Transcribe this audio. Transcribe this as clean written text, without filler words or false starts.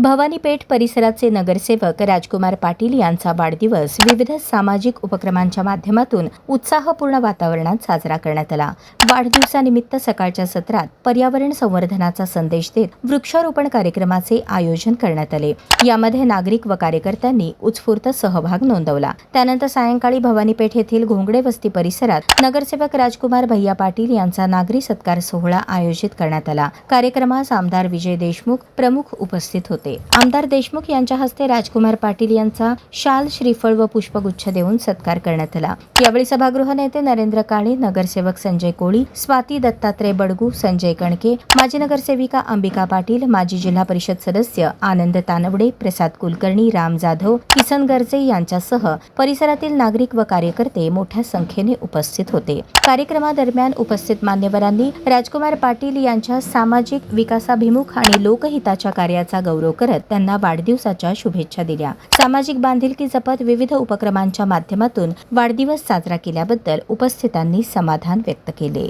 भवानीपेठ परिसराचे नगरसेवक राजकुमार पाटील यांचा वाढदिवस विविध सामाजिक उपक्रमांच्या माध्यमातून उत्साहपूर्ण वातावरणात साजरा करण्यात आला। वाढदिवसानिमित्त सकाळच्या सत्रात पर्यावरण संवर्धनाचा संदेश देत वृक्षारोपण कार्यक्रमाचे आयोजन करण्यात आले। यामध्ये नागरिक व कार्यकर्त्यांनी उत्स्फूर्त सहभाग नोंदवला। त्यानंतर सायंकाळी भवानीपेठ येथील घोंगडे वस्ती परिसरात नगरसेवक राजकुमार भैया पाटील यांचा नागरी सत्कार सोहळा आयोजित करण्यात आला। कार्यक्रमास आमदार विजय देशमुख प्रमुख उपस्थित होते। आमदार देशमुख यांच्या हस्ते राजकुमार पाटील यांचा शाल, श्रीफळ व पुष्पगुच्छ देऊन सत्कार करण्यात आला। यावेळी सभागृह नेते नरेंद्र काळे, नगरसेवक संजय कोळी, स्वाती दत्तात्रय बडगू, संजय कणके, माजी नगरसेविका अंबिका पाटील, माजी जिल्हा परिषद सदस्य आनंद तानवडे, प्रसाद कुलकर्णी, राम जाधव, किसन गर्जे यांच्यासह परिसरातील नागरिक व कार्यकर्ते मोठ्या संख्येने उपस्थित होते। कार्यक्रमादरम्यान उपस्थित मान्यवरांनी राजकुमार पाटील यांच्या सामाजिक विकासाभिमुख आणि लोकहिताच्या कार्याचा गौरव करत त्यांना वाढदिवसाच्या शुभेच्छा दिल्या। सामाजिक बांधिलकी जपत विविध उपक्रमांच्या माध्यमातून वाढदिवस साजरा केल्याबद्दल उपस्थितांनी समाधान व्यक्त केले।